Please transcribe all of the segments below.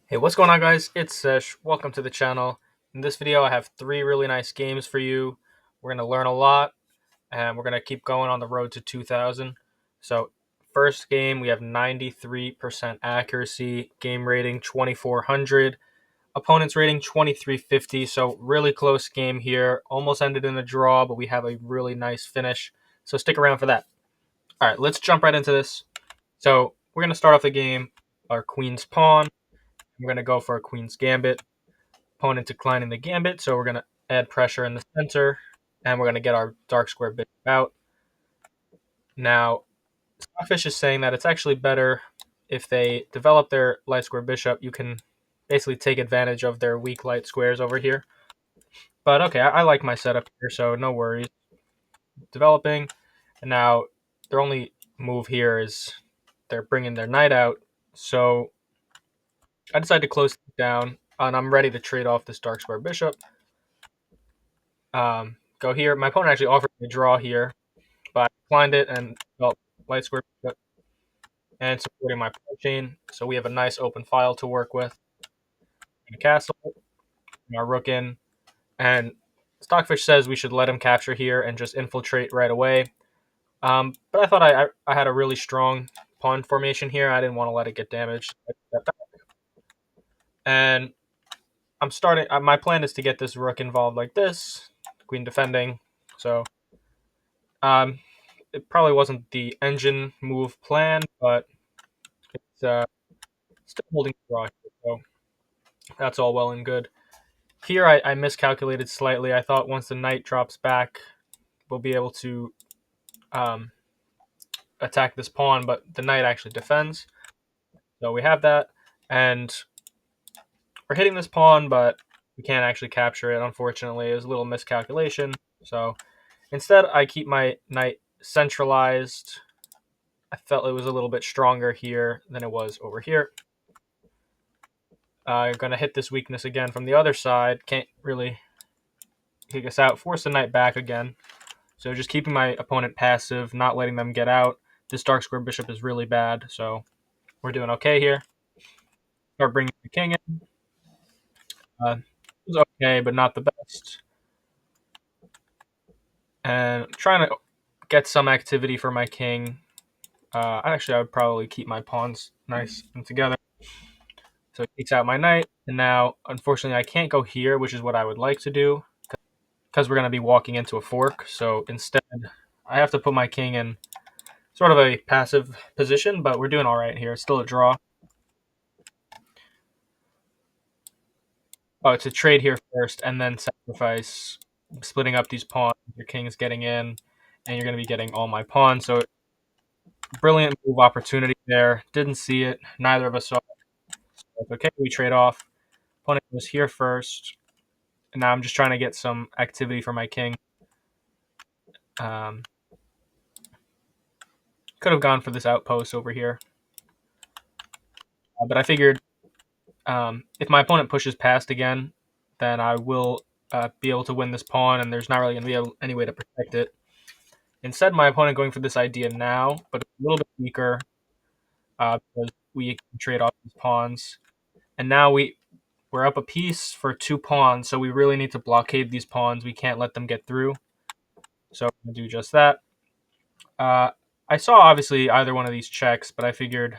Hey, what's going on, guys? It's Sesh. Welcome to the channel. In this video, I have three really nice games for you. We're going to learn a lot, and we're going to keep going on the road to 2000. So, first game, we have 93% accuracy, game rating 2400, opponent's rating 2350. So, really close game here. Almost ended in a draw, but we have a really nice finish. So, stick around for that. All right, let's jump right into this. So, we're going to start off the game, our queen's pawn. I'm going to go for a queen's gambit. Opponent declining the gambit, so we're going to add pressure in the center, and we're going to get our dark square bishop out. Now, Stockfish is saying that it's actually better if they develop their light square bishop. You can basically take advantage of their weak light squares over here. But okay, I like my setup here, so no worries. Developing, and now their only move here is they're bringing their knight out. So I decided to close it down, and I'm ready to trade off this dark square bishop. Go here. My opponent actually offered me a draw here, but I declined it and felt light square bishop and supporting my pawn chain. So we have a nice open file to work with. And a castle, and our rook in, and Stockfish says we should let him capture here and just infiltrate right away. But I thought I had a really strong pawn formation here. I didn't want to let it get damaged. And I'm starting. My plan is to get this rook involved like this, queen defending. So it probably wasn't the engine move plan, but it's still holding draw here, so that's all well and good. Here I miscalculated slightly. I thought once the knight drops back, we'll be able to um, attack this pawn, but the knight actually defends. So we have that, and we're hitting this pawn, but we can't actually capture it, unfortunately. It was a little miscalculation. So instead, I keep my knight centralized. I felt it was a little bit stronger here than it was over here. Going to hit this weakness again from the other side. Can't really kick us out. Force the knight back again. So just keeping my opponent passive, not letting them get out. This dark square bishop is really bad, so we're doing okay here. Start bringing the king in. It was okay, but not the best. And trying to get some activity for my king. Actually, I would probably keep my pawns nice and together. So it takes out my knight, and now, unfortunately, I can't go here, which is what I would like to do, because we're going to be walking into a fork. So instead, I have to put my king in sort of a passive position, but we're doing all right here. It's still a draw. Oh, it's a trade here first, and then sacrifice, splitting up these pawns. Your king is getting in, and you're going to be getting all my pawns. So brilliant move opportunity there. Didn't see it. Neither of us saw it. So okay, we trade off. Opponent was here first. And now I'm just trying to get some activity for my king. Um, could have gone for this outpost over here. But I figured if my opponent pushes past again, then I will be able to win this pawn, and there's not really going to be any way to protect it. Instead, my opponent going for this idea now, but a little bit weaker because we can trade off these pawns. And now we're up a piece for 2 pawns, so we really need to blockade these pawns. We can't let them get through. So I'm going to do just that. I saw obviously either one of these checks, but I figured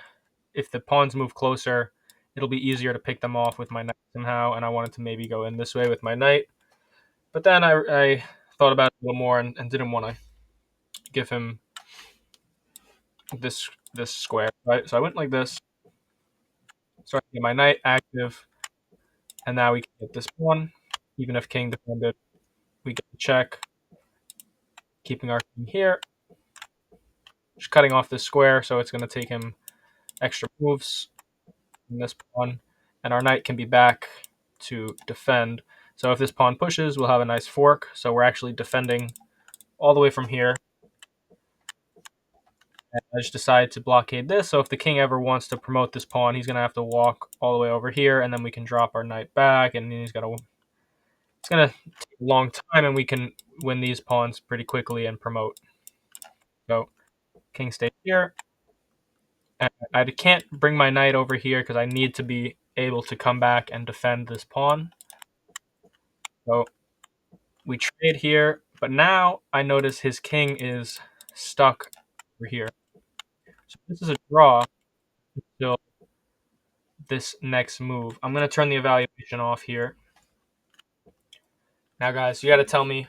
if the pawns move closer, it'll be easier to pick them off with my knight somehow, and I wanted to maybe go in this way with my knight. But then I thought about it a little more and didn't want to give him this square, right? So I went like this, started to get my knight active, and now we can get this pawn. Even if king defended, we get the check, keeping our king here. Just cutting off this square, so it's going to take him extra moves in this pawn, and our knight can be back to defend. So if this pawn pushes, we'll have a nice fork. So we're actually defending all the way from here. And I just decided to blockade this. So if the king ever wants to promote this pawn, he's going to have to walk all the way over here, and then we can drop our knight back, and then it's going to take a long time, and we can win these pawns pretty quickly and promote. So king stays here. And I can't bring my knight over here because I need to be able to come back and defend this pawn. So we trade here, but now I notice his king is stuck over here. So this is a draw until this next move. I'm going to turn the evaluation off here. Now, guys, you got to tell me,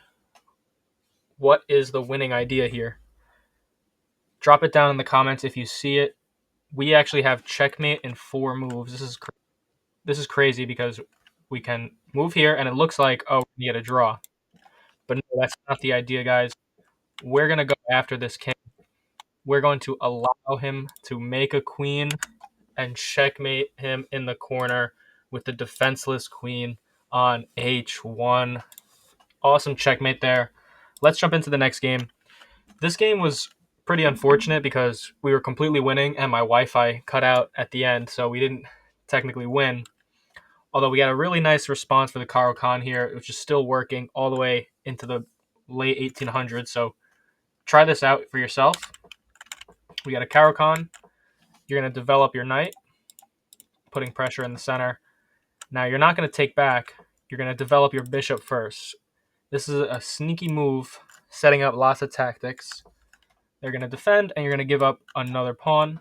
what is the winning idea here? Drop it down in the comments if you see it. We actually have checkmate in 4 moves. This is crazy because we can move here, and it looks like, oh, we get a draw. But no, that's not the idea, guys. We're going to go after this king. We're going to allow him to make a queen and checkmate him in the corner with the defenseless queen on h1. Awesome checkmate there. Let's jump into the next game. This game was pretty unfortunate because we were completely winning and my Wi-Fi cut out at the end, so we didn't technically win. Although we got a really nice response for the Caro-Kann here, which is still working all the way into the late 1800s. So try this out for yourself. We got a Caro-Kann. You're going to develop your knight, putting pressure in the center. Now you're not going to take back. You're going to develop your bishop first. This is a sneaky move, setting up lots of tactics. They're going to defend, and you're going to give up another pawn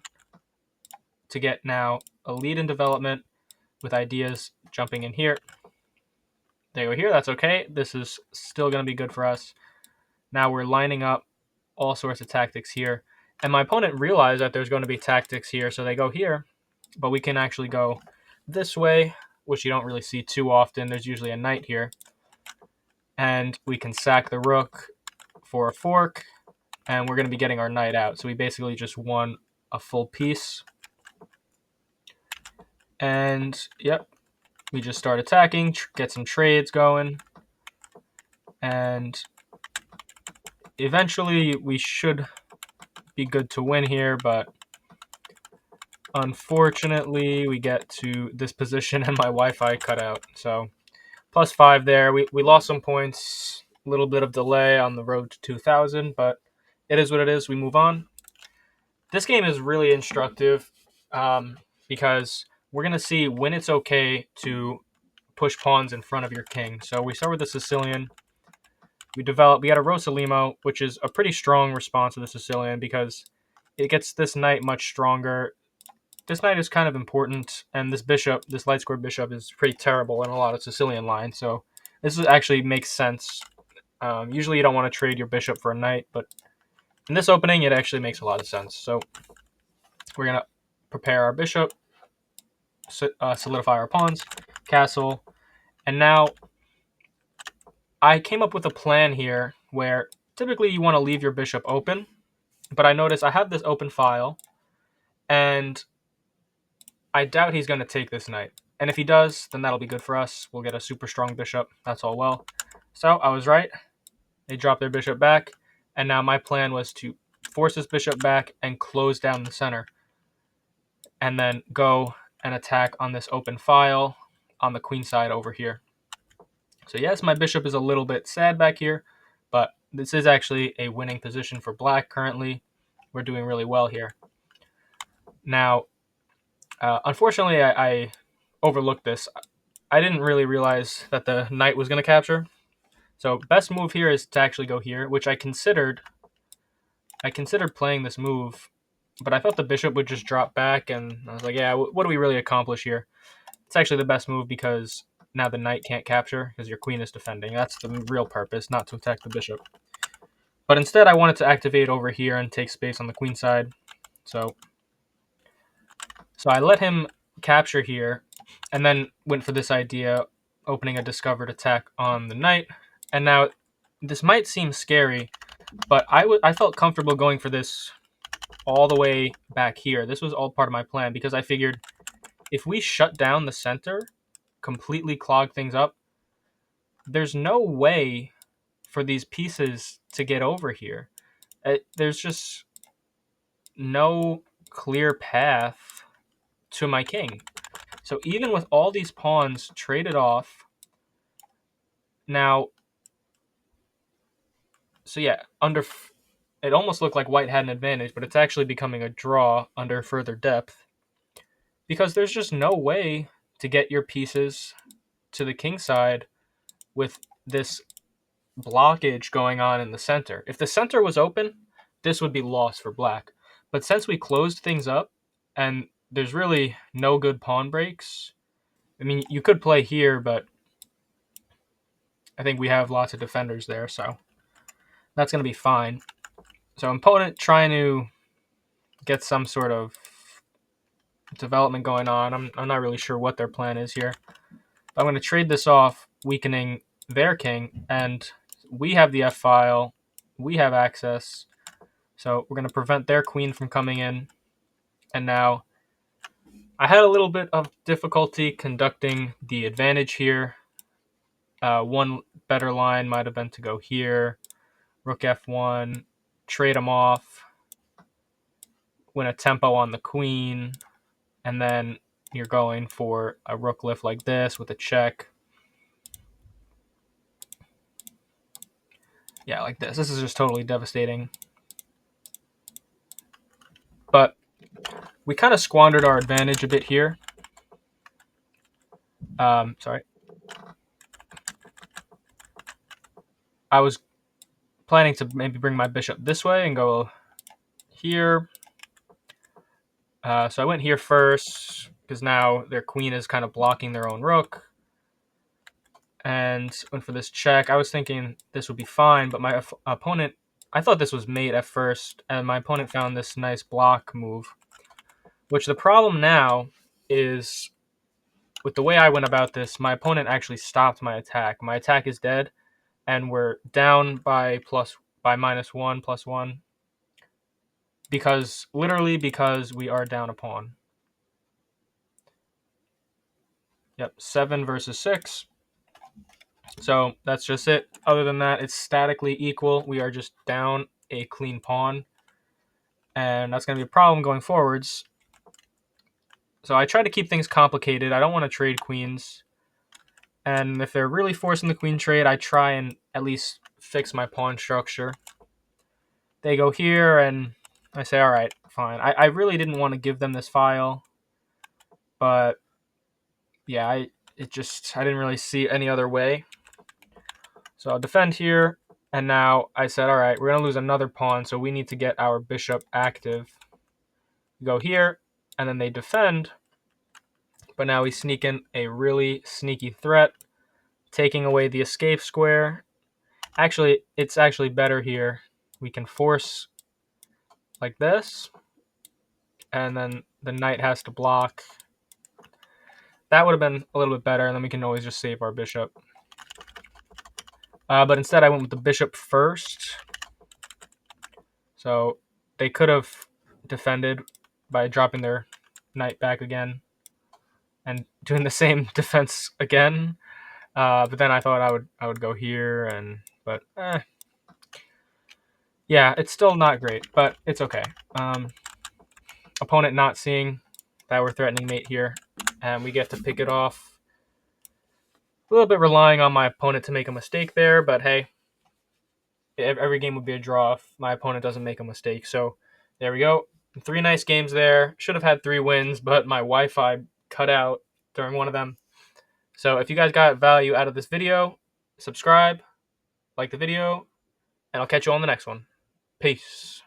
to get now a lead in development with ideas jumping in here. They go here. That's okay. This is still going to be good for us. Now we're lining up all sorts of tactics here. And my opponent realized that there's going to be tactics here, so they go here. But we can actually go this way, which you don't really see too often. There's usually a knight here. And we can sack the rook for a fork, and we're going to be getting our knight out. So we basically just won a full piece. And, yep, we just start attacking, get some trades going. And eventually we should be good to win here, but unfortunately we get to this position and my Wi-Fi cut out. So +5 there. We lost some points, a little bit of delay on the road to 2000, but it is what it is. We move on. This game is really instructive because we're going to see when it's okay to push pawns in front of your king. So we start with the Sicilian. We got a Rosolimo, which is a pretty strong response to the Sicilian because it gets this knight much stronger. This knight is kind of important, and this bishop, this light square bishop, is pretty terrible in a lot of Sicilian lines. So this actually makes sense. Usually you don't want to trade your bishop for a knight, but in this opening it actually makes a lot of sense. So we're going to prepare our bishop, solidify our pawns, castle, and now I came up with a plan here where typically you want to leave your bishop open, but I notice I have this open file, and I doubt he's going to take this knight. And if he does, then that'll be good for us. We'll get a super strong bishop. That's all well. So I was right. They dropped their bishop back, and now my plan was to force this bishop back and close down the center, and then go and attack on this open file on the queen side over here. So yes, my bishop is a little bit sad back here, but this is actually a winning position for black currently. We're doing really well here. Now, unfortunately, I overlooked this. I didn't really realize that the knight was going to capture. So best move here is to actually go here, which I considered. I considered playing this move, but I thought the bishop would just drop back, and I was like, yeah, what do we really accomplish here? It's actually the best move because now the knight can't capture because your queen is defending. That's the real purpose, not to attack the bishop. But instead, I wanted to activate over here and take space on the queen side. So I let him capture here, and then went for this idea, opening a discovered attack on the knight. And now, this might seem scary, but I felt comfortable going for this all the way back here. This was all part of my plan because I figured if we shut down the center, completely clog things up, there's no way for these pieces to get over here. There's just no clear path to my king. So even with all these pawns traded off, now, so yeah, it almost looked like white had an advantage, but it's actually becoming a draw under further depth because there's just no way to get your pieces to the king side with this blockage going on in the center. If the center was open, this would be lost for black. But since we closed things up and there's really no good pawn breaks, I mean, you could play here, but I think we have lots of defenders there, so that's going to be fine. So opponent trying to get some sort of development going on. I'm not really sure what their plan is here. But I'm going to trade this off, weakening their king, and we have the f-file. We have access. So we're going to prevent their queen from coming in. And now I had a little bit of difficulty conducting the advantage here. One better line might have been to go here. Rook f1, trade them off, win a tempo on the queen, and then you're going for a rook lift like this with a check. Yeah, like this. This is just totally devastating. But we kind of squandered our advantage a bit here. Sorry. I was planning to maybe bring my bishop this way and go here. So I went here first because now their queen is kind of blocking their own rook. And went for this check. I was thinking this would be fine, but my opponent, I thought this was mate at first, and my opponent found this nice block move. Which the problem now is, with the way I went about this, my opponent actually stopped my attack. My attack is dead, and we're down by -1, +1. Literally because we are down a pawn. Yep, 7 versus 6. So that's just it. Other than that, it's statically equal. We are just down a clean pawn. And that's going to be a problem going forwards. So I try to keep things complicated. I don't want to trade queens. And if they're really forcing the queen trade, I try and at least fix my pawn structure. They go here, and I say, all right, fine. I really didn't want to give them this file. But, yeah, I didn't really see any other way. So I'll defend here, and now I said, all right, we're going to lose another pawn, so we need to get our bishop active. We go here, and then they defend, but now we sneak in a really sneaky threat, taking away the escape square. Actually, it's actually better here. We can force like this, and then the knight has to block. That would have been a little bit better, and then we can always just save our bishop. But instead, I went with the bishop first. So they could have defended by dropping their knight back again and doing the same defense again. But then I thought I would go here, but yeah, it's still not great, but it's okay. Opponent not seeing that we're threatening mate here, and we get to pick it off. A little bit relying on my opponent to make a mistake there, but hey, every game would be a draw if my opponent doesn't make a mistake. So there we go. 3 nice games there. Should have had 3 wins, but my Wi-Fi cut out during one of them. So if you guys got value out of this video, subscribe, like the video, and I'll catch you on the next one. Peace.